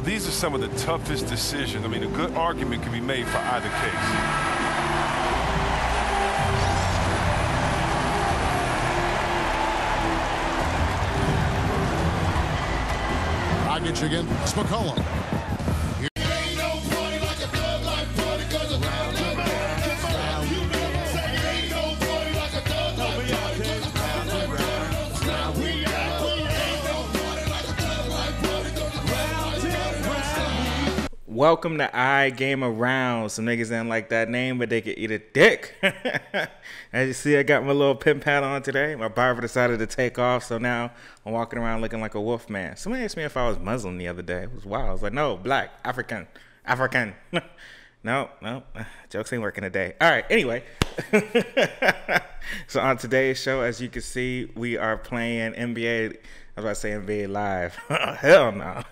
but these are some of the toughest decisions. I mean, a good argument can be made for either case. Dragic against McCollum. Welcome to I Game Around. Some niggas didn't like that name, but they could eat a dick. As you see, I got my little pimp hat on today. My barber decided to take off, so now I'm walking around looking like a wolf man. Somebody asked me if I was Muslim the other day. It was wild. I was like, no, black, African. No, jokes ain't working today. All right, anyway. So on today's show, as you can see, we are playing NBA. I was about to say NBA Live. Hell no.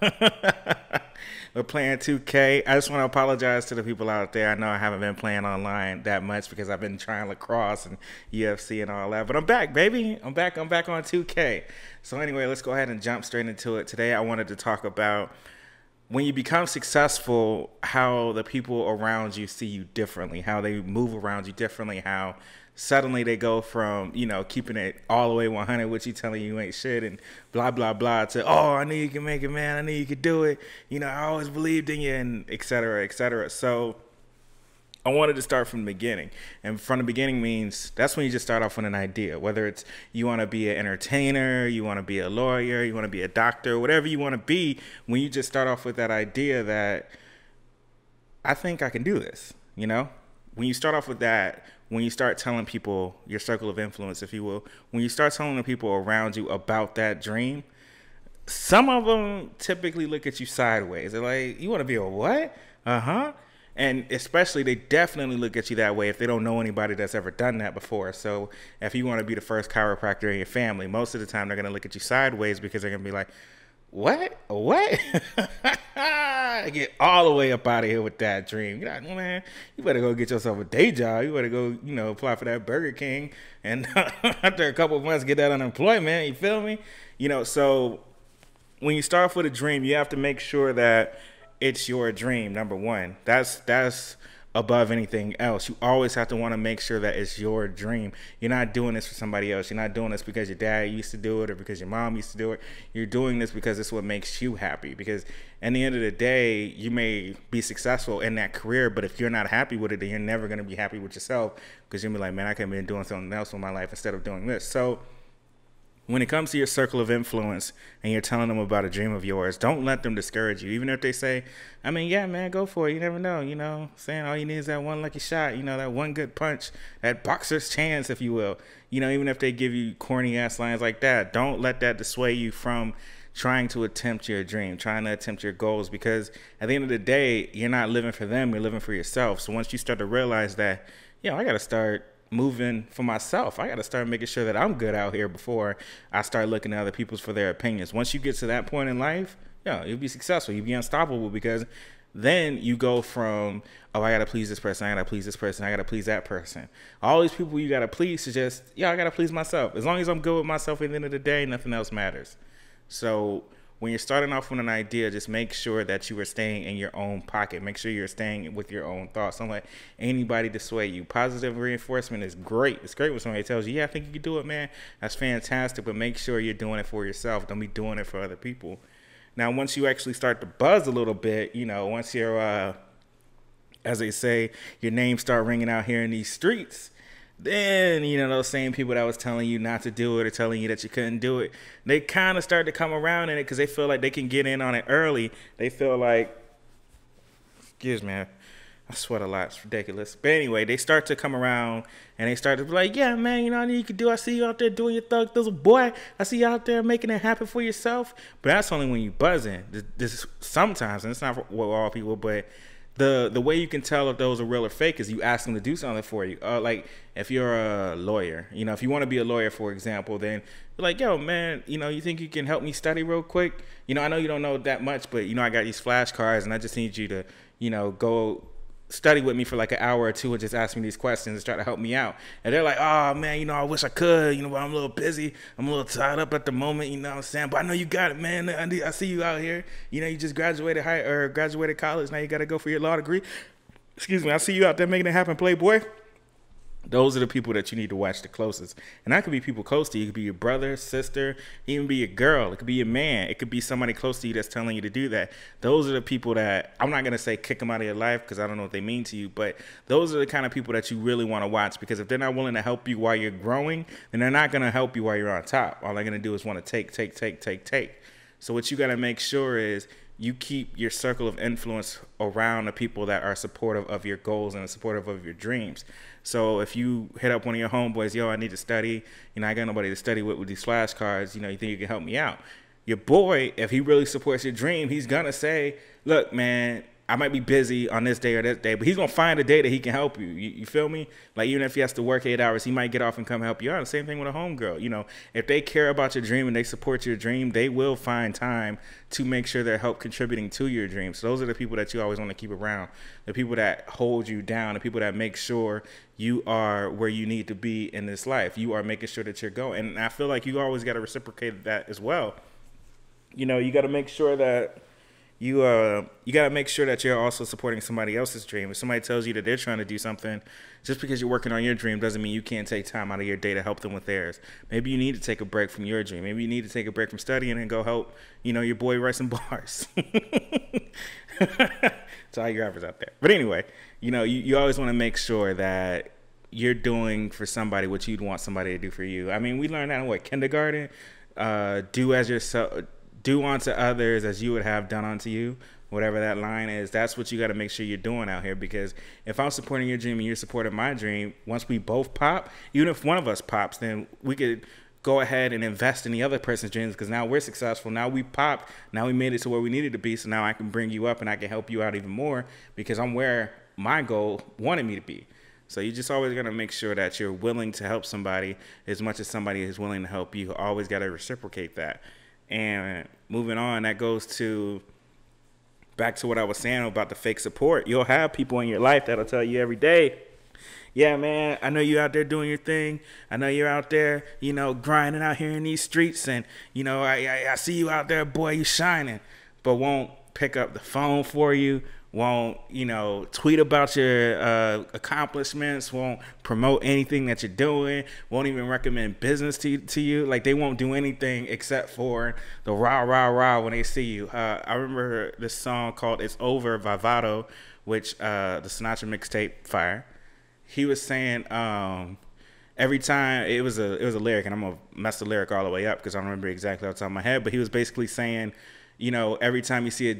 We're playing 2K. I just want to apologize to the people out there. I know I haven't been playing online that much because I've been trying lacrosse and UFC and all that. But I'm back, baby. I'm back on 2K. So anyway, let's go ahead and jump straight into it. Today I wanted to talk about when you become successful, how the people around you see you differently, how they move around you differently, how suddenly they go from, you know, keeping it all the way 100, which you telling you ain't shit and blah, blah, blah, to, oh, I knew you can make it, man. I knew you could do it. You know, I always believed in you, and et cetera, et cetera. So I wanted to start from the beginning. And from the beginning means that's when you just start off with an idea, whether it's you want to be an entertainer, you want to be a lawyer, you want to be a doctor, whatever you want to be. When you just start off with that idea that I think I can do this, you know, when you start off with that, when you start telling people, your circle of influence, if you will, when you start telling the people around you about that dream, some of them typically look at you sideways. They're like, you want to be a what? Uh-huh. And especially, they definitely look at you that way if they don't know anybody that's ever done that before. So if you want to be the first chiropractor in your family, most of the time they're going to look at you sideways because they're going to be like, what? Get all the way up out of here with that dream. You're like, man, you better go get yourself a day job. You better go, you know, apply for that Burger King. And after a couple of months, get that unemployment. You feel me? You know, so when you start off with a dream, you have to make sure that it's your dream, number one. That's above anything else. You always have to want to make sure that it's your dream. You're not doing this for somebody else. You're not doing this because your dad used to do it or because your mom used to do it. You're doing this because it's what makes you happy. Because at the end of the day, you may be successful in that career, but if you're not happy with it, then you're never going to be happy with yourself, because you'll be like, man, I could have been doing something else with my life instead of doing this. So when it comes to your circle of influence and you're telling them about a dream of yours, don't let them discourage you. Even if they say, I mean, yeah, man, go for it. You never know, you know, saying all you need is that one lucky shot, you know, that one good punch, that boxer's chance, if you will. You know, even if they give you corny ass lines like that, don't let that dissuade you from trying to attempt your dream, trying to attempt your goals, because at the end of the day, you're not living for them, you're living for yourself. So once you start to realize that, you know, I got to start moving for myself. I got to start making sure that I'm good out here before I start looking at other people's for their opinions. Once you get to that point in life, yeah, you'll be successful. You'll be unstoppable, because then you go from, oh, I got to please this person, I got to please this person, I got to please that person. All these people you got to please to just, yeah, I got to please myself. As long as I'm good with myself at the end of the day, nothing else matters. So when you're starting off with an idea, just make sure that you are staying in your own pocket. Make sure you're staying with your own thoughts. Don't let anybody dissuade you. Positive reinforcement is great. It's great when somebody tells you, yeah, I think you can do it, man. That's fantastic. But make sure you're doing it for yourself. Don't be doing it for other people. Now, once you actually start to buzz a little bit, you know, once you're, as they say, your name start ringing out here in these streets, then, you know, those same people that was telling you not to do it or telling you that you couldn't do it, they kind of start to come around in it because they feel like they can get in on it early. They feel like, excuse me, I sweat a lot. It's ridiculous. But anyway, they start to come around and they start to be like, yeah, man, you know, I know you can do. I see you out there doing your thug thizzle, boy. I see you out there making it happen for yourself. But that's only when you buzzing. This sometimes, and it's not for all people, but the way you can tell if those are real or fake is you ask them to do something for you. Like if you're a lawyer, you know, if you want to be a lawyer, for example, then you're like, yo, man, you know, you think you can help me study real quick? You know, I know you don't know that much, but, you know, I got these flashcards and I just need you to, you know, go study with me for like an hour or two and just ask me these questions and try to help me out. And they're like, oh man, you know, I wish I could, you know, but I'm a little busy. I'm a little tied up at the moment, you know what I'm saying? But I know you got it, man. I see you out here. You know, you just graduated graduated college. Now you got to go for your law degree. Excuse me. I see you out there making it happen, playboy. Those are the people that you need to watch the closest. And that could be people close to you. It could be your brother, sister, even be a girl. It could be your man. It could be somebody close to you that's telling you to do that. Those are the people that, I'm not going to say kick them out of your life because I don't know what they mean to you, but those are the kind of people that you really want to watch, because if they're not willing to help you while you're growing, then they're not going to help you while you're on top. All they're going to do is want to take. So what you got to make sure is you keep your circle of influence around the people that are supportive of your goals and supportive of your dreams. So if you hit up one of your homeboys, yo, I need to study, you know, I got nobody to study with these flashcards, you know, you think you can help me out? Your boy, if he really supports your dream, he's going to say, look, man, I might be busy on this day or that day, but he's going to find a day that he can help you. You feel me? Like, even if he has to work 8 hours, he might get off and come help you out. The same thing with a homegirl. You know, if they care about your dream and they support your dream, they will find time to make sure they're help contributing to your dream. So those are the people that you always want to keep around, the people that hold you down, the people that make sure you are where you need to be in this life. You are making sure that you're going. And I feel like you always got to reciprocate that as well. You know, you got to make sure that you got to make sure that you're also supporting somebody else's dream. If somebody tells you that they're trying to do something, just because you're working on your dream doesn't mean you can't take time out of your day to help them with theirs. Maybe you need to take a break from your dream. Maybe you need to take a break from studying and go help, you know, your boy write some bars. To all your rappers out there. But anyway, you know, you always want to make sure that you're doing for somebody what you'd want somebody to do for you. I mean, we learned that in what, kindergarten? Do unto others as you would have done unto you, whatever that line is. That's what you got to make sure you're doing out here, because if I'm supporting your dream and you're supporting my dream, once we both pop, even if one of us pops, then we could go ahead and invest in the other person's dreams, because now we're successful. Now we popped. Now we made it to where we needed to be. So now I can bring you up and I can help you out even more, because I'm where my goal wanted me to be. So you just always got to make sure that you're willing to help somebody as much as somebody is willing to help you. Always got to reciprocate that. And moving on, that goes to back to what I was saying about the fake support. You'll have people in your life that'll tell you every day, yeah, man, I know you're out there doing your thing. I know you're out there, you know, grinding out here in these streets. And, you know, I see you out there, boy, you shining. But won't pick up the phone for you. Won't, you know, tweet about your accomplishments, won't promote anything that you're doing, won't even recommend business to you. Like, they won't do anything except for the rah, rah, rah when they see you. I remember this song called It's Over by Vado, which the Sinatra mixtape, fire. He was saying every time, it was a lyric, and I'm going to mess the lyric all the way up because I don't remember exactly off the top of my head, but he was basically saying, you know, every time you see a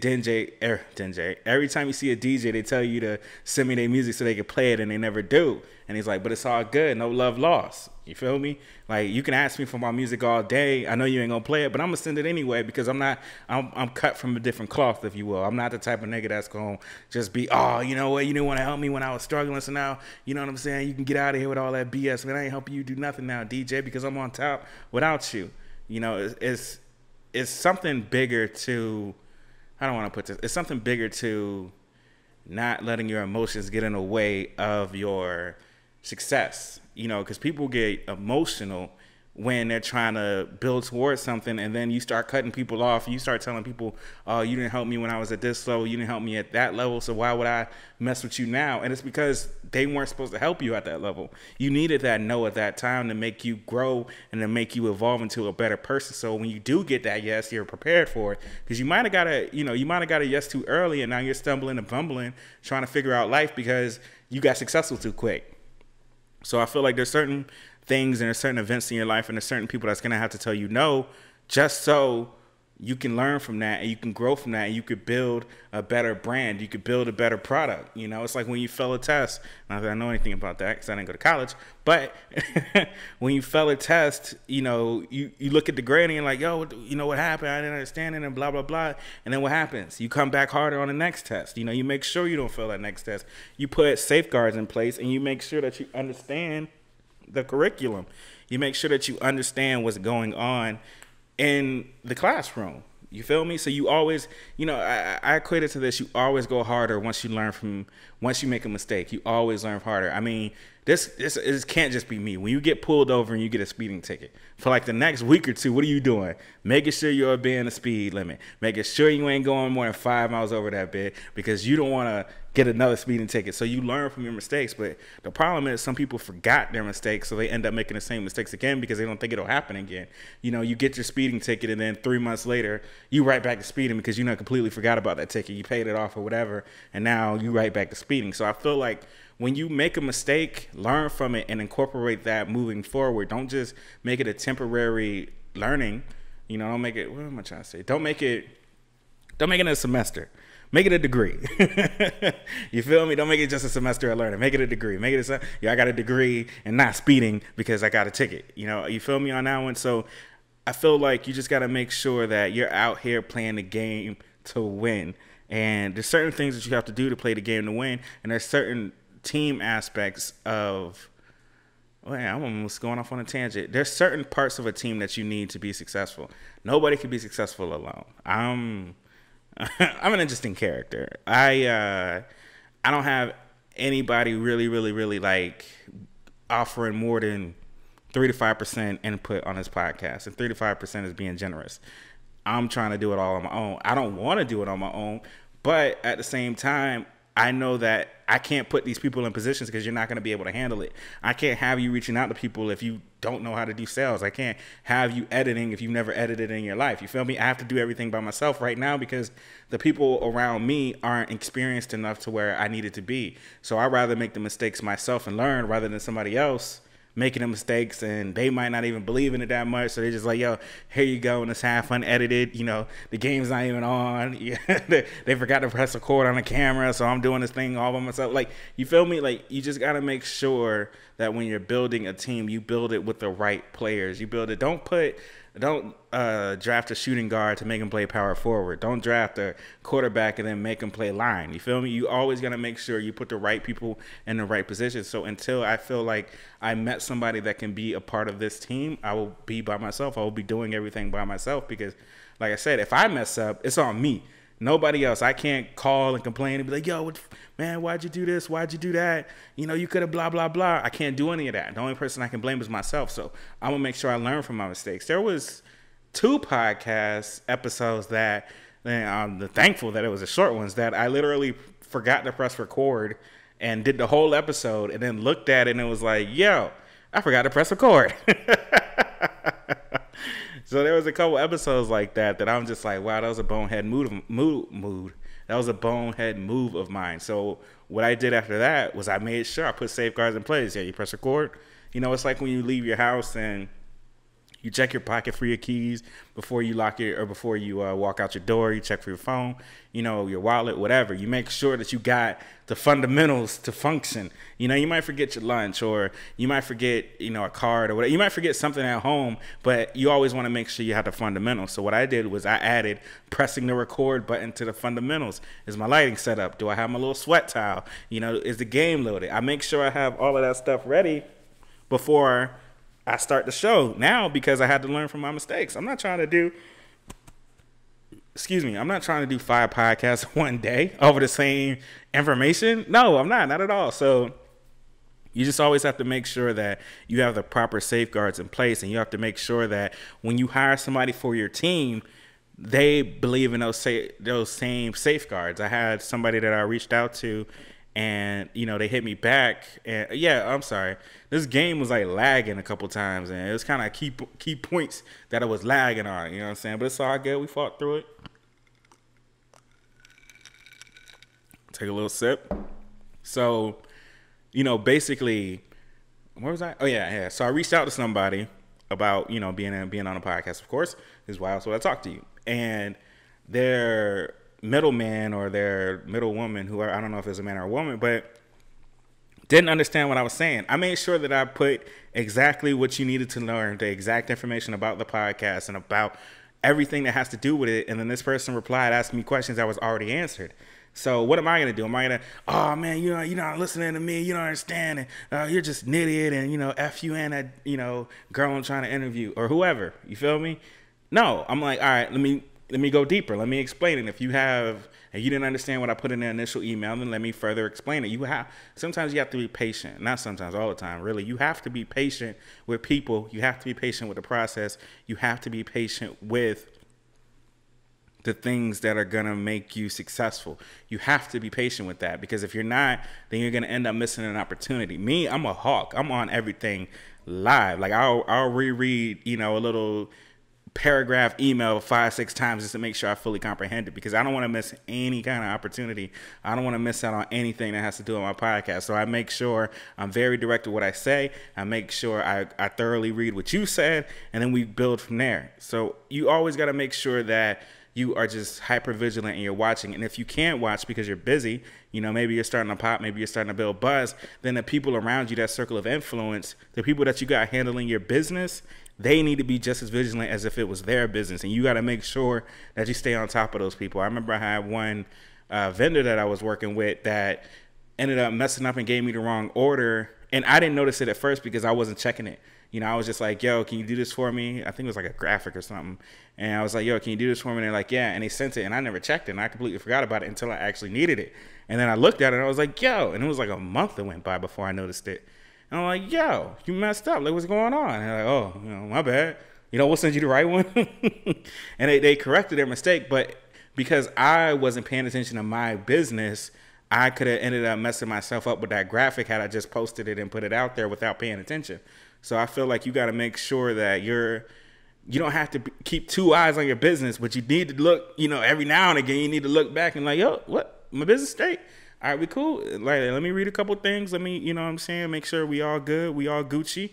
every time you see a DJ, they tell you to send me their music so they can play it, and they never do. And he's like, but it's all good, no love lost. You feel me? Like, you can ask me for my music all day. I know you ain't gonna play it, but I'm gonna send it anyway, because I'm cut from a different cloth, if you will. I'm not the type of nigga that's gonna just be, oh, you know what, you didn't want to help me when I was struggling, so now, you know what I'm saying, you can get out of here with all that BS. Man, I ain't helping you do nothing now, DJ, because I'm on top without you. You know, it's something bigger to, I don't want to put this, it's something bigger to not letting your emotions get in the way of your success, you know, because people get emotional when they're trying to build towards something, and then you start cutting people off. You start telling people, oh, you didn't help me when I was at this level, you didn't help me at that level, so why would I mess with you now? And it's because they weren't supposed to help you at that level. You needed that no at that time to make you grow and to make you evolve into a better person. So when you do get that yes, you're prepared for it, because you might have got a yes too early, and now you're stumbling and bumbling trying to figure out life because you got successful too quick. So I feel like there's certain things and there's certain events in your life and there's certain people that's going to have to tell you no, just so you can learn from that and you can grow from that and you could build a better brand. You could build a better product. You know, it's like when you fail a test. Not that I know anything about that because I didn't go to college, but when you fail a test, you know, you look at the grade and you're like, yo, you know what happened? I didn't understand it and blah, blah, blah. And then what happens? You come back harder on the next test. You know, you make sure you don't fail that next test. You put safeguards in place and you make sure that you understand the curriculum. You make sure that you understand what's going on in the classroom. You feel me? So you always, I equate it to this. You always go harder once you make a mistake. You always learn harder. I mean, this can't just be me. When you get pulled over and you get a speeding ticket, for like the next week or two, what are you doing? Making sure you're obeying the speed limit. Making sure you ain't going more than 5 miles over that bit because you don't want to get another speeding ticket. So you learn from your mistakes. But the problem is some people forgot their mistakes, so they end up making the same mistakes again because they don't think it'll happen again. You get your speeding ticket, and then 3 months later, you right back to speeding because you completely forgot about that ticket. You paid it off or whatever, and now you right back to speeding. So I feel like when you make a mistake, learn from it and incorporate that moving forward. Don't just make it a temporary learning. Don't make it, what am I trying to say? Don't make it a semester. Make it a degree. You feel me? Don't make it just a semester of learning. Make it a degree. Make it I got a degree and not speeding because I got a ticket. You feel me on that one? So I feel like you just got to make sure that you're out here playing the game to win. And there's certain things that you have to do to play the game to win. And there's certain team aspects of, I'm almost going off on a tangent. There's certain parts of a team that you need to be successful. Nobody can be successful alone. I'm an interesting character. I don't have anybody really like offering more than 3 to 5% input on this podcast, and 3 to 5% is being generous. I'm trying to do it all on my own. I don't want to do it on my own, but at the same time, I know that I can't put these people in positions because you're not going to be able to handle it. I can't have you reaching out to people if you don't know how to do sales. I can't have you editing if you've never edited in your life. You feel me? I have to do everything by myself right now because the people around me aren't experienced enough to where I need it to be. So I'd rather make the mistakes myself and learn rather than somebody else making the mistakes, and they might not even believe in it that much. So they're just like, yo, here you go, and it's half unedited. The game's not even on. They forgot to press record on the camera, so I'm doing this thing all by myself. Like, you feel me? Like, you just got to make sure that when you're building a team, you build it with the right players. You build it. Don't draft a shooting guard to make him play power forward. Don't draft a quarterback and then make him play line. You feel me? You always got to make sure you put the right people in the right position. So until I feel like I met somebody that can be a part of this team, I will be by myself. I will be doing everything by myself because, like I said, if I mess up, it's on me. Nobody else. I can't call and complain and be like, yo, man, why'd you do this? Why'd you do that? You could have blah, blah, blah. I can't do any of that. The only person I can blame is myself. So I'm going to make sure I learn from my mistakes. There was 2 podcast episodes that, and I'm thankful that it was the short ones, that I literally forgot to press record and did the whole episode and then looked at it and it was like, yo, I forgot to press record. So there was a couple episodes like that I'm just like, wow, that was a bonehead mood. That was a bonehead move of mine. So what I did after that was I made sure I put safeguards in place. Yeah, you press record. It's like when you leave your house and you check your pocket for your keys before you before you walk out your door. You check for your phone, your wallet, whatever. You make sure that you got the fundamentals to function. You might forget your lunch, or you might forget, a card or whatever. You might forget something at home, but you always want to make sure you have the fundamentals. So what I did was I added pressing the record button to the fundamentals. Is my lighting set up? Do I have my little sweat towel? Is the game loaded? I make sure I have all of that stuff ready before I start the show now because I had to learn from my mistakes. I'm not trying to do 5 podcasts one day over the same information. No, I'm not at all. So you just always have to make sure that you have the proper safeguards in place, and you have to make sure that when you hire somebody for your team, they believe in those same safeguards. I had somebody that I reached out to, and they hit me back, and I'm sorry, this game was like lagging a couple times, and it was kind of key points that it was lagging on, you know what I'm saying? But it's all good. We fought through it. Take a little sip. So, basically, where was I? Oh yeah. So I reached out to somebody about being on a podcast. Of course, this is why I talk to you, and their middleman or their middle woman, who I don't know if it's a man or a woman, but didn't understand what I was saying. I made sure that I put exactly what you needed to learn, the exact information about the podcast and about everything that has to do with it. And then this person replied, asking me questions that was already answered. So what am I going to do? Am I going to, oh man, you're not listening to me. You don't understand. And you're just an idiot. And, F you and that, girl I'm trying to interview or whoever. You feel me? No, I'm like, all right, let me let me go deeper. Let me explain it. If you didn't understand what I put in the initial email, then let me further explain it. Sometimes you have to be patient. Not sometimes, all the time, really. You have to be patient with people. You have to be patient with the process. You have to be patient with the things that are going to make you successful. You have to be patient with that, because if you're not, then you're going to end up missing an opportunity. Me, I'm a hawk. I'm on everything live. Like I'll reread, a little paragraph email 5-6 times just to make sure I fully comprehend it, because I don't want to miss any kind of opportunity. I don't want to miss out on anything that has to do with my podcast. So I make sure I'm very direct with what I say. I make sure I thoroughly read what you said, and then we build from there. So you always got to make sure that you are just hyper vigilant and you're watching. And if you can't watch because you're busy, maybe you're starting to pop, maybe you're starting to build buzz, then the people around you, that circle of influence, the people that you got handling your business, they need to be just as vigilant as if it was their business. And you got to make sure that you stay on top of those people. I remember I had one vendor that I was working with that ended up messing up and gave me the wrong order. And I didn't notice it at first because I wasn't checking it. I was just like, yo, can you do this for me? I think it was like a graphic or something. And I was like, yo, can you do this for me? And they're like, yeah. And they sent it, and I never checked it. And I completely forgot about it until I actually needed it. And then I looked at it, and I was like, yo. And it was like a month that went by before I noticed it. And I'm like, yo, you messed up. Like, what's going on? And they're like, oh, my bad. We'll send you the right one. And they corrected their mistake. But because I wasn't paying attention to my business, I could have ended up messing myself up with that graphic had I just posted it and put it out there without paying attention. So I feel like you got to make sure that you don't have to keep two eyes on your business, but you need to look, every now and again, you need to look back and like, yo, what? My business straight? All right, we cool. Like, let me read a couple things. Let me, what I'm saying? Make sure we all good. We all Gucci.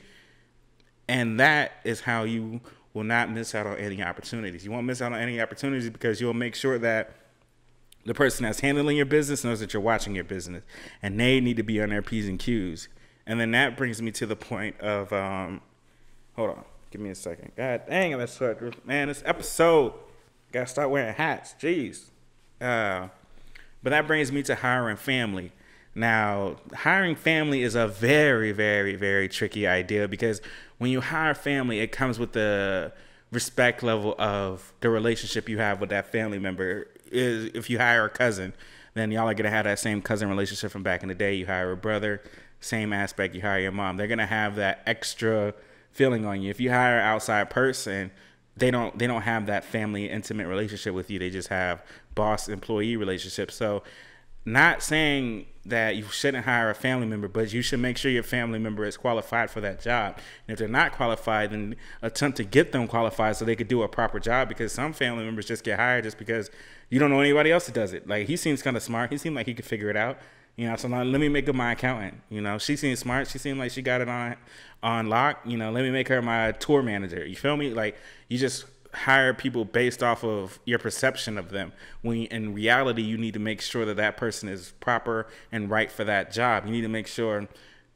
And that is how you will not miss out on any opportunities. You won't miss out on any opportunities because you'll make sure that the person that's handling your business knows that you're watching your business, and they need to be on their P's and Q's. And then that brings me to the point of, hold on, give me a second. God dang, I'm sweat. Man, this episode, gotta start wearing hats. Jeez. But that brings me to hiring family. Now, hiring family is a very, very, very tricky idea, because when you hire family, it comes with the respect level of the relationship you have with that family member. If you hire a cousin, then y'all are going to have that same cousin relationship from back in the day. You hire a brother, same aspect. You hire your mom. They're going to have that extra feeling on you. If you hire an outside person, they don't have that family intimate relationship with you. They just have boss-employee relationship. So not saying that you shouldn't hire a family member, but you should make sure your family member is qualified for that job. And if they're not qualified, then attempt to get them qualified so they could do a proper job, because some family members just get hired just because you don't know anybody else that does it. Like, he seems kind of smart. He seemed like he could figure it out. So now let me make him my accountant. She seems smart. She seemed like she got it on lock. Let me make her my tour manager. You feel me? Like, you just hire people based off of your perception of them, when in reality you need to make sure that that person is proper and right for that job. You need to make sure,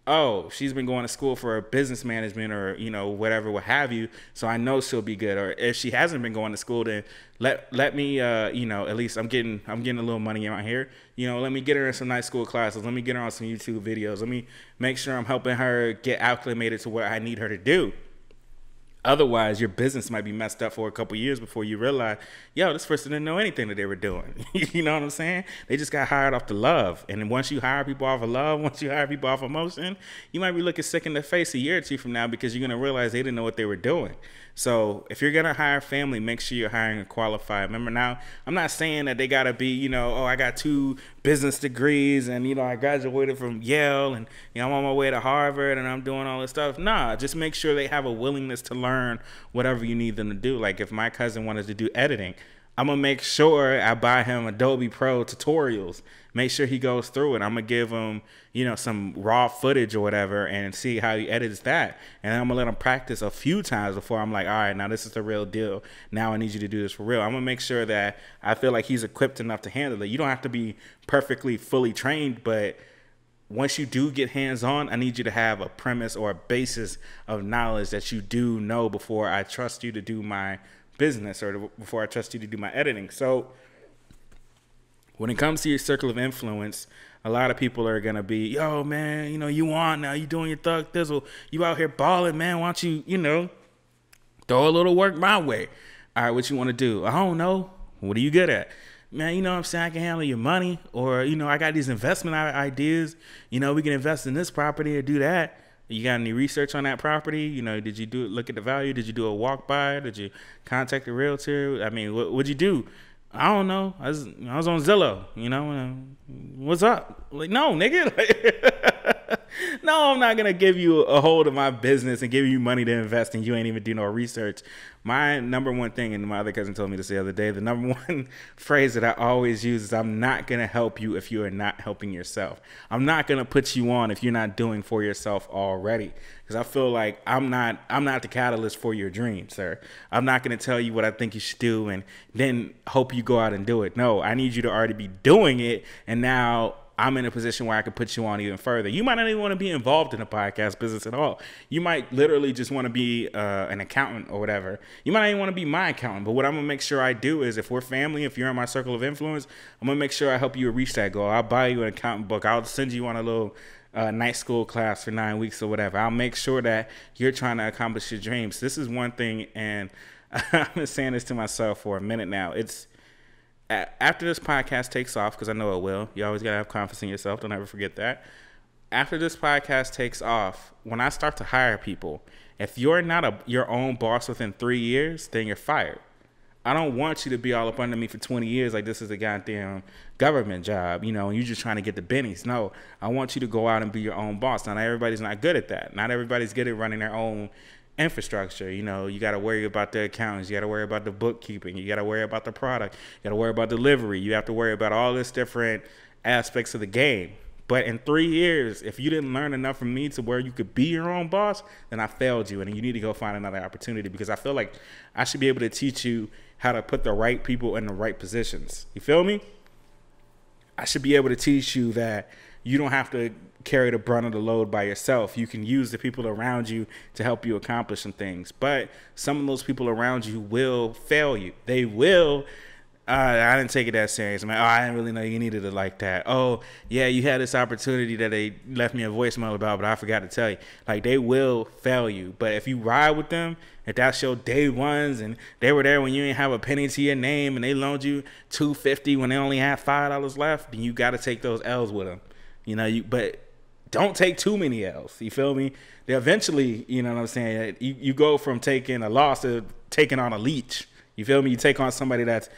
oh, she's been going to school for business management or whatever, what have you, so I know she'll be good. Or if she hasn't been going to school, then let me at least I'm getting a little money out here, let me get her in some nice school classes, let me get her on some YouTube videos, let me make sure I'm helping her get acclimated to what I need her to do. Otherwise, your business might be messed up for a couple years before you realize, yo, this person didn't know anything that they were doing. You know what I'm saying? They just got hired off the love. And then once you hire people off of love, once you hire people off emotion, you might be looking sick in the face a year or two from now, because you're going to realize they didn't know what they were doing. So if you're going to hire family, make sure you're hiring a qualified. Remember, now, I'm not saying that they got to be, oh, I got 2 business degrees and, I graduated from Yale and, I'm on my way to Harvard and I'm doing all this stuff. Nah, just make sure they have a willingness to learn whatever you need them to do. Like, if my cousin wanted to do editing, I'm going to make sure I buy him Adobe Pro tutorials. Make sure he goes through it. I'm going to give him, some raw footage or whatever and see how he edits that. And then I'm going to let him practice a few times before I'm like, all right, now this is the real deal. Now I need you to do this for real. I'm going to make sure that I feel like he's equipped enough to handle it. You don't have to be perfectly fully trained, but once you do get hands-on, I need you to have a premise or a basis of knowledge that you do know before I trust you to do my business or before I trust you to do my editing. So when it comes to your circle of influence, a lot of people are going to be, yo, man, you on now, you doing your thug thizzle, you out here balling, man, why don't you, throw a little work my way. All right, what you want to do? I don't know. What are you good at? Man, you know what I'm saying? I can handle your money. Or, you know, I got these investment ideas. You know, we can invest in this property or do that. You got any research on that property? You know, did you look at the value? Did you do a walk by? Did you contact a realtor? I mean, what'd you do? I don't know. I was on Zillow, you know. What's up? Like, no, nigga. No, I'm not going to give you a hold of my business and give you money to invest and you ain't even do no research. My number one thing, and my other cousin told me this the other day, the number one phrase that I always use is I'm not going to help you if you are not helping yourself. I'm not going to put you on if you're not doing for yourself already. Because I feel like I'm not the catalyst for your dreams, sir. I'm not going to tell you what I think you should do and then hope you go out and do it. No, I need you to already be doing it. And now I'm in a position where I could put you on even further. You might not even want to be involved in the podcast business at all. You might literally just want to be an accountant or whatever. You might not even want to be my accountant. But what I'm going to make sure I do is if we're family, if you're in my circle of influence, I'm going to make sure I help you reach that goal. I'll buy you an accountant book. I'll send you on a little night school class for 9 weeks or whatever. I'll make sure that you're trying to accomplish your dreams. This is one thing, and I've been saying this to myself for a minute now. It's after this podcast takes off, because I know it will. You always got to have confidence in yourself. Don't ever forget that. After this podcast takes off, when I start to hire people, if you're not your own boss within 3 years, then you're fired. I don't want you to be all up under me for 20 years like this is a goddamn government job, you know, and you're just trying to get the bennies. No, I want you to go out and be your own boss. Now, everybody's not good at that. Not everybody's good at running their own infrastructure. You know, you got to worry about the accountants. You got to worry about the bookkeeping. You got to worry about the product. You got to worry about delivery. You have to worry about all this different aspects of the game. But in 3 years, if you didn't learn enough from me to where you could be your own boss, then I failed you. And you need to go find another opportunity, because I feel like I should be able to teach you how to put the right people in the right positions. You feel me? I should be able to teach you that you don't have to carry the brunt of the load by yourself. You can use the people around you to help you accomplish some things. But some of those people around you will fail you. They will. I didn't take it that serious, man. Oh, I didn't really know you needed it like that. Oh, yeah, you had this opportunity that they left me a voicemail about, but I forgot to tell you. Like, they will fail you. But if you ride with them, if that's your day ones, and they were there when you didn't have a penny to your name, and they loaned you $250 when they only had $5 left, then you got to take those L's with them. You know, but don't take too many L's. You feel me? They eventually, you know what I'm saying? You go from taking a loss to taking on a leech. You feel me? You take on somebody that's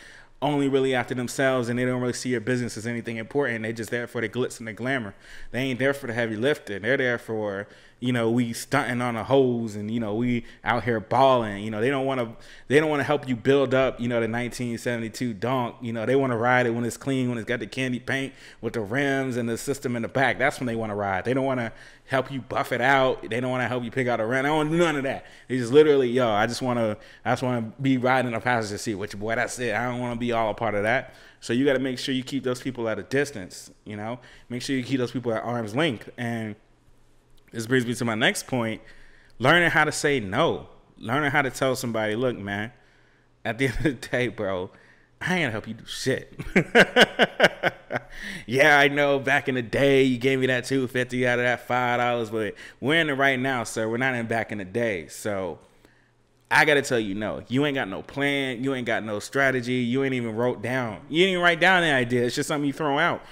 only really after themselves, and they don't really see your business as anything important. They just there for the glitz and the glamour. They ain't there for the heavy lifting. They're there for, you know, we stunting on a hose, and, you know, we out here balling. You know, they don't want to help you build up, you know, the 1972 donk. You know, they want to ride it when it's clean, when it's got the candy paint with the rims and the system in the back. That's when they want to ride. They don't want to help you buff it out. They don't want to help you pick out a rim. I don't want to do none of that. They just literally, yo, I just want to be riding a passenger seat with you, boy. That's it. I don't want to be all a part of that. So you got to make sure you keep those people at a distance, you know. Make sure you keep those people at arm's length. And this brings me to my next point, learning how to say no. Learning how to tell somebody, look, man, at the end of the day, bro, I ain't gonna help you do shit. Yeah, I know back in the day you gave me that $250 out of that $5, but we're in it right now, sir. We're not in back in the day. So I gotta tell you, no. You ain't got no plan. You ain't got no strategy. You ain't even wrote down. You didn't even write down the idea. It's just something you throw out.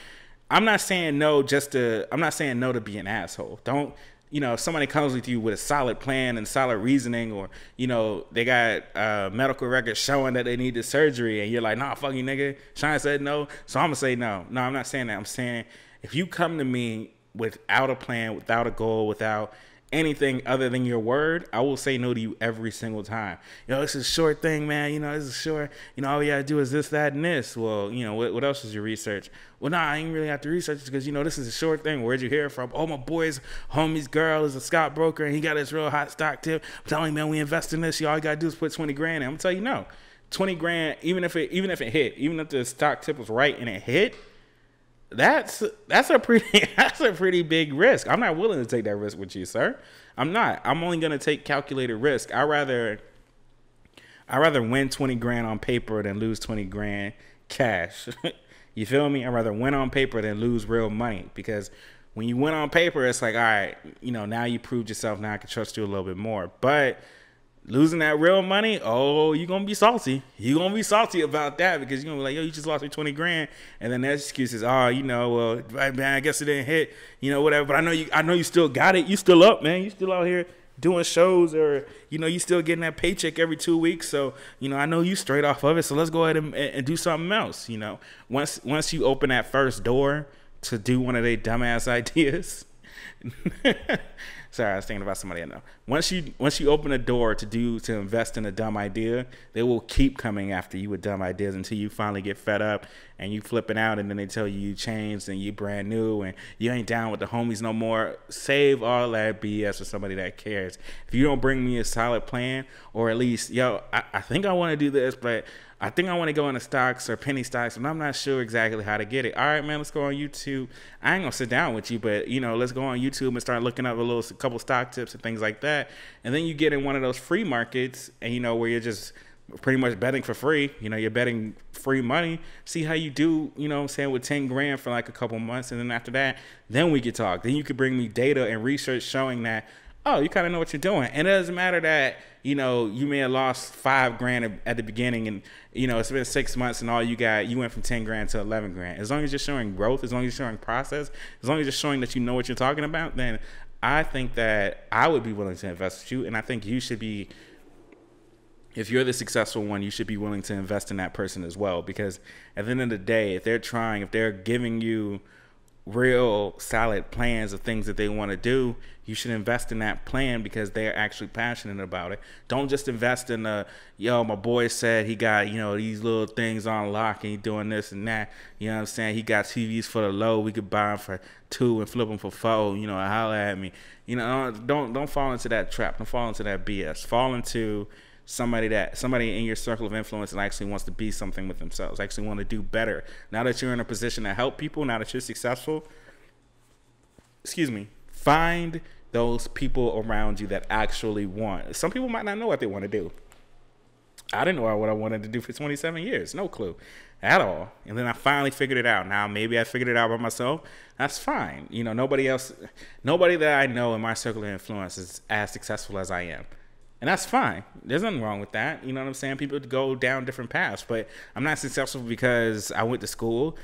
I'm not saying no to be an asshole. Don't, you know, if somebody comes with you with a solid plan and solid reasoning, or, you know, they got medical records showing that they need the surgery, and you're like, nah, fuck you, nigga. Shine said no, so I'm gonna say no. No, I'm not saying that. I'm saying if you come to me without a plan, without a goal, without anything other than your word, I will say no to you every single time. You know, this is a short thing, man. You know, this is short. You know, all you gotta do is this, that, and this. Well, you know, what else is your research? Well, nah, I ain't really have to research because, you know, this is a short thing. Where'd you hear it from? Oh, my boy's homie's girl is a stockbroker, and he got this real hot stock tip. I'm telling you, man, we invest in this. All you gotta do is put 20 grand in. I'm gonna tell you, no. 20 grand, even if it hit, even if the stock tip was right and it hit, that's a pretty big risk. I'm not willing to take that risk with you, sir. I'm not. I'm only gonna take calculated risk. I rather win 20 grand on paper than lose 20 grand cash. You feel me? I'd rather win on paper than lose real money, because when you win on paper, it's like, all right, you know, now you proved yourself. Now I can trust you a little bit more. But Losing that real money, oh, you're going to be salty. You're going to be salty about that because you're going to be like, yo, you just lost your 20 grand. And then that excuse is, oh, you know, well, man, I guess it didn't hit, you know, whatever. But I know you still got it. You still up, man. You still out here doing shows, or, you know, you still getting that paycheck every 2 weeks. So, you know, I know you straight off of it. So let's go ahead and do something else. You know, once you open that first door to do one of their dumbass ideas. Sorry, I was thinking about somebody I know. Once you open a door to invest in a dumb idea, they will keep coming after you with dumb ideas until you finally get fed up and you flipping out, and then they tell you changed and you brand new and you ain't down with the homies no more. Save all that BS for somebody that cares. If you don't bring me a solid plan, or at least, yo, I think I want to do this, but I think I want to go into stocks or penny stocks, and I'm not sure exactly how to get it. All right, man, let's go on YouTube. I ain't going to sit down with you, but, you know, let's go on YouTube and start looking up a couple stock tips and things like that. And then you get in one of those free markets, and, you know, where you're just pretty much betting for free. You know, you're betting free money. See how you do, you know what I'm saying, with 10 grand for like a couple months. And then after that, then we could talk. Then you could bring me data and research showing that, oh, you kind of know what you're doing. And it doesn't matter that, you know, you may have lost 5 grand at the beginning and, you know, it's been 6 months and all you went from 10 grand to 11 grand. As long as you're showing growth, as long as you're showing process, as long as you're showing that you know what you're talking about, then I think that I would be willing to invest with you. And I think you should be, if you're the successful one, you should be willing to invest in that person as well. Because at the end of the day, if they're giving you real solid plans of things that they want to do, you should invest in that plan because they're actually passionate about it. Don't just invest in yo, my boy said he got, you know, these little things on lock and he doing this and that. You know what I'm saying? He got TVs for the low. We could buy them for 2 and flip them for 4. You know, holla at me. You know, don't fall into that trap. Don't fall into that BS. Fall into somebody in your circle of influence that actually wants to be something with themselves, actually want to do better. Now that you're in a position to help people, now that you're successful, find those people around you that actually want. Some people might not know what they want to do. I didn't know what I wanted to do for 27 years. No clue at all. And then I finally figured it out. Now, maybe I figured it out by myself. That's fine. You know, nobody that I know in my circle of influence is as successful as I am. And that's fine. There's nothing wrong with that. You know what I'm saying? People go down different paths. But I'm not successful because I went to school.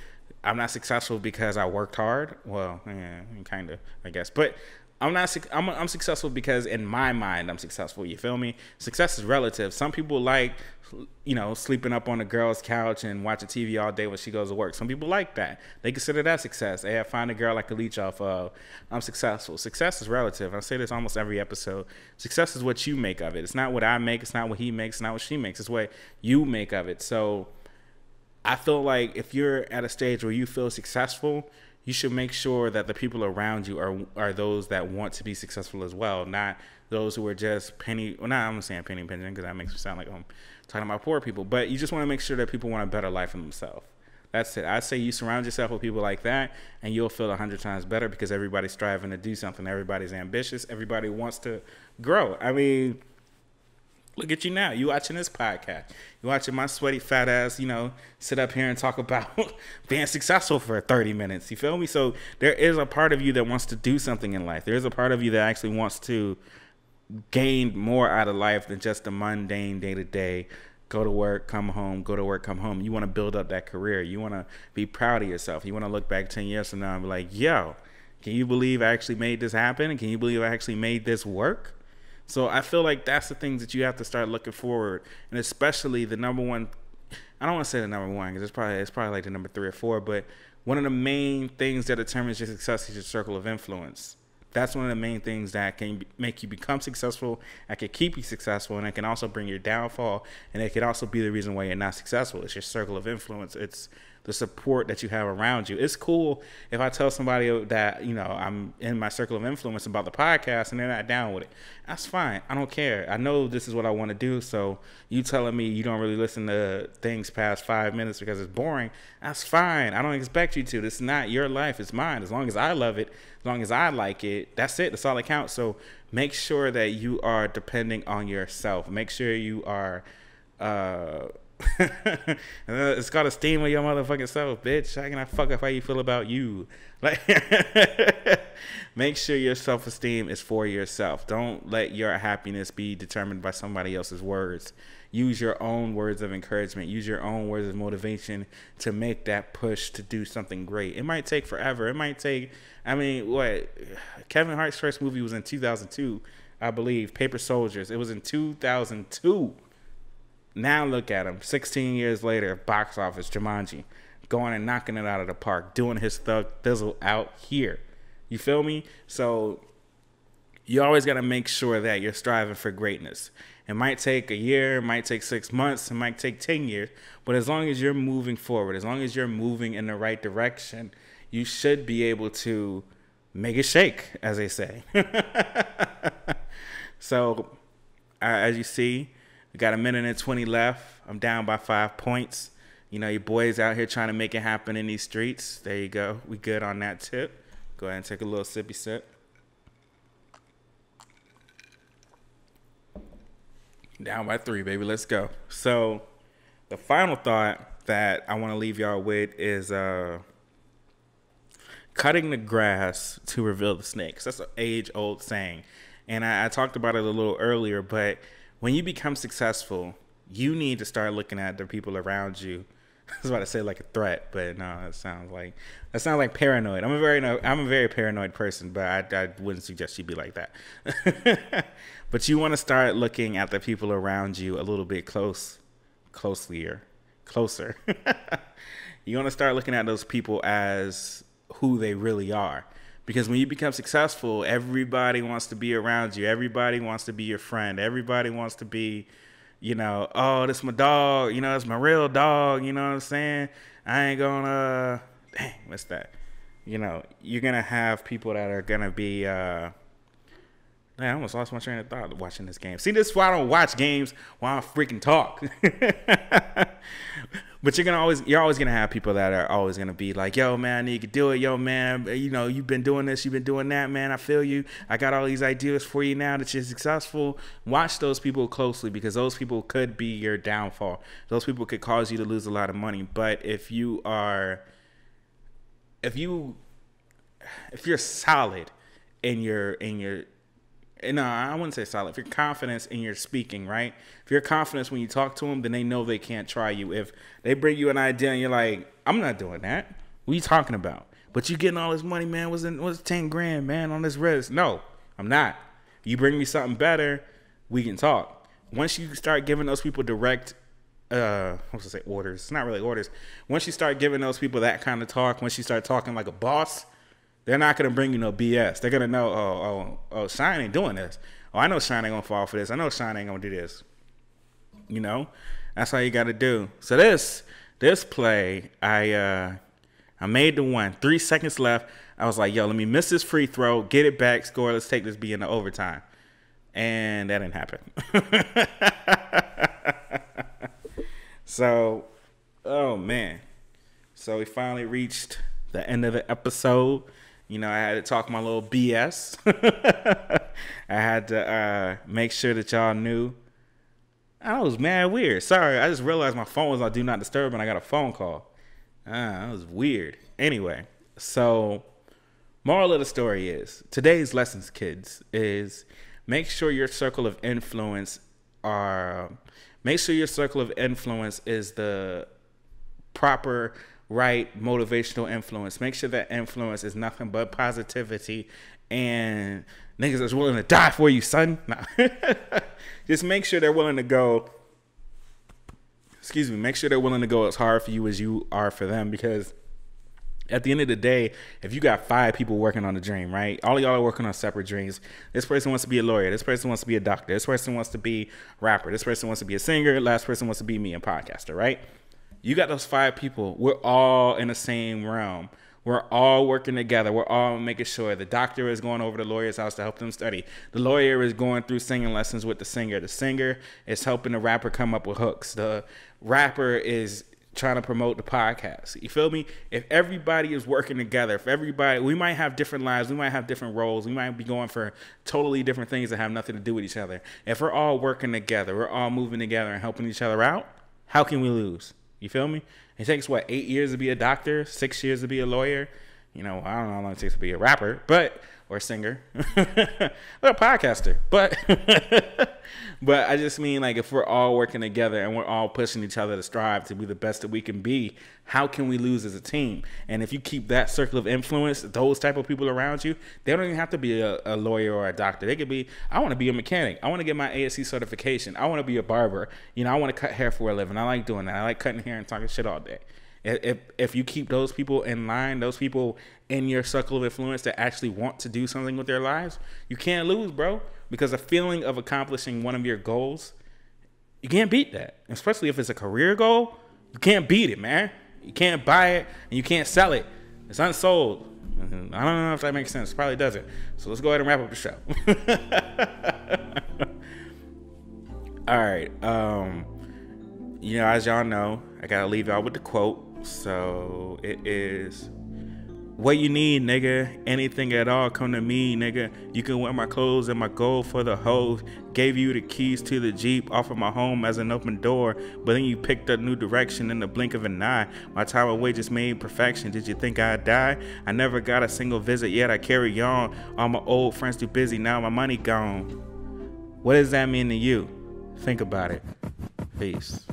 I'm not successful because I worked hard. Well, yeah, kind of, I guess. But I'm successful because in my mind I'm successful. You feel me? Success is relative. Some people like, you know, sleeping up on a girl's couch and watching TV all day when she goes to work. Some people like that. They consider that success. Hey, I find a girl I can leech off of. I'm successful. Success is relative. I say this almost every episode. Success is what you make of it. It's not what I make. It's not what he makes. It's not what she makes. It's what you make of it. So I feel like if you're at a stage where you feel successful, you should make sure that the people around you are those that want to be successful as well, not those who are just penny. Well, I'm not saying penny pinching because that makes it sound like I'm talking about poor people. But you just want to make sure that people want a better life for themselves. That's it. I say you surround yourself with people like that, and you'll feel 100 times better because everybody's striving to do something. Everybody's ambitious. Everybody wants to grow. I mean, look at you now. You watching this podcast. You watching my sweaty fat ass, you know, sit up here and talk about being successful for 30 minutes. You feel me? So there is a part of you that wants to do something in life. There is a part of you that actually wants to gain more out of life than just the mundane day-to-day. Go to work, come home, go to work, come home. You want to build up that career. You want to be proud of yourself. You want to look back 10 years from now and be like, yo, can you believe I actually made this happen? And can you believe I actually made this work? So I feel like that's the things that you have to start looking forward, and especially the number one. I don't want to say the number one because it's probably like the number 3 or 4, but one of the main things that determines your success is your circle of influence. That's one of the main things that can make you become successful, that can keep you successful, and it can also bring your downfall, and it can also be the reason why you're not successful. It's your circle of influence. It's the support that you have around you. It's cool if I tell somebody that, you know, I'm in my circle of influence about the podcast and they're not down with it. That's fine. I don't care. I know this is what I want to do. So you telling me you don't really listen to things past 5 minutes because it's boring, that's fine. I don't expect you to. This is not your life. It's mine. As long as I love it, as long as I like it, that's it. That's all that counts. So make sure that you are depending on yourself. Make sure you are It's called esteem of your motherfucking self, bitch. How can I fuck up how you feel about you? Like, make sure your self-esteem is for yourself. Don't let your happiness be determined by somebody else's words. Use your own words of encouragement. Use your own words of motivation to make that push to do something great. It might take forever. It might take, I mean, what? Kevin Hart's first movie was in 2002, I believe. Paper Soldiers. It was in 2002. Now look at him, 16 years later, box office, Jumanji, going and knocking it out of the park, doing his thug thizzle out here. You feel me? So you always got to make sure that you're striving for greatness. It might take a year, it might take 6 months, it might take 10 years, but as long as you're moving forward, as long as you're moving in the right direction, you should be able to make it shake, as they say. So, as you see, we got 1:20 left. I'm down by 5 points. You know, your boys out here trying to make it happen in these streets. There you go. We good on that tip. Go ahead and take a little sippy sip. Down by 3, baby. Let's go. So, the final thought that I want to leave y'all with is cutting the grass to reveal the snakes. That's an age-old saying. And I talked about it a little earlier, but when you become successful, you need to start looking at the people around you. I was about to say like a threat, but no, that sounds like paranoid. I'm a very paranoid person, but I wouldn't suggest you be like that. But you want to start looking at the people around you a little bit closer. You want to start looking at those people as who they really are. Because when you become successful, everybody wants to be around you. Everybody wants to be your friend. Everybody wants to be, you know, oh, this my dog. You know, it's my real dog. You know what I'm saying? I ain't gonna, dang, what's that? You know, you're going to have people that are going to be, man, I almost lost my train of thought watching this game. See, this is why I don't watch games while I freaking talk. But you're always gonna have people that are always gonna be like, yo, man, you can do it, yo, man. You know, you've been doing this, you've been doing that, man. I feel you. I got all these ideas for you now that you're successful. Watch those people closely, because those people could be your downfall. Those people could cause you to lose a lot of money. But if you're solid in your no, I wouldn't say solid. If you're confident in your speaking, right? If you're confident when you talk to them, then they know they can't try you. If they bring you an idea and you're like, I'm not doing that. What are you talking about? But you getting all this money, man. What's 10 grand, man, on this risk? No, I'm not. You bring me something better, we can talk. Once you start giving those people direct, orders. It's not really orders. Once you start giving those people that kind of talk, once you start talking like a boss, they're not going to bring you no BS. They're going to know, oh, Shine ain't doing this. Oh, I know Shine ain't going to fall for this. I know Shine ain't going to do this. You know? That's how you got to do. So this play, I made the one. 3 seconds left. I was like, yo, let me miss this free throw, get it back, score. Let's take this B into overtime. And that didn't happen. So, oh, man. So we finally reached the end of the episode. You know, I had to talk my little BS. I had to make sure that y'all knew. I was mad weird. Sorry, I just realized my phone was on Do Not Disturb and I got a phone call. That was weird. Anyway, so moral of the story is, today's lessons, kids, is make sure your circle of influence is the proper, right, motivational influence. Make sure that influence is nothing but positivity and niggas that's willing to die for you, son. Nah. Just make sure they're willing to go. Make sure they're willing to go as hard for you as you are for them, because at the end of the day, if you got 5 people working on a dream, right? All of y'all are working on separate dreams. This person wants to be a lawyer. This person wants to be a doctor. This person wants to be a rapper. This person wants to be a singer. Last person wants to be me, a podcaster, right? You got those 5 people. We're all in the same realm. We're all working together. We're all making sure the doctor is going over to the lawyer's house to help them study. The lawyer is going through singing lessons with the singer. The singer is helping the rapper come up with hooks. The rapper is trying to promote the podcast. You feel me? If everybody is working together, we might have different lives. We might have different roles. We might be going for totally different things that have nothing to do with each other. If we're all working together, we're all moving together and helping each other out, How can we lose? You feel me? It takes, what, 8 years to be a doctor, 6 years to be a lawyer. You know, I don't know how long it takes to be a rapper, or a singer, or a podcaster. But I just mean, like, if we're all working together and we're all pushing each other to strive to be the best that we can be, how can we lose as a team? And if you keep that circle of influence, those type of people around you, they don't even have to be a lawyer or a doctor. They could be, I want to be a mechanic. I want to get my ASC certification. I want to be a barber. You know, I want to cut hair for a living. I like doing that. I like cutting hair and talking shit all day. If you keep those people in line, those people in your circle of influence that actually want to do something with their lives, you can't lose, bro. Because the feeling of accomplishing one of your goals, you can't beat that. Especially if it's a career goal, you can't beat it, man. You can't buy it and you can't sell it. It's unsold. I don't know if that makes sense. Probably doesn't. So let's go ahead and wrap up the show. All right. You know, as y'all know, I gotta leave y'all with the quote. So it is, what you need, nigga, anything at all, come to me, nigga. You can wear my clothes and my gold for the hoes. Gave you the keys to the Jeep, offered my home as an open door, but then you picked a new direction in the blink of an eye. My time away just made perfection. Did you think I'd die? I never got a single visit, yet I carry on. All my old friends too busy, now my money gone. What does that mean to you? Think about it. Peace.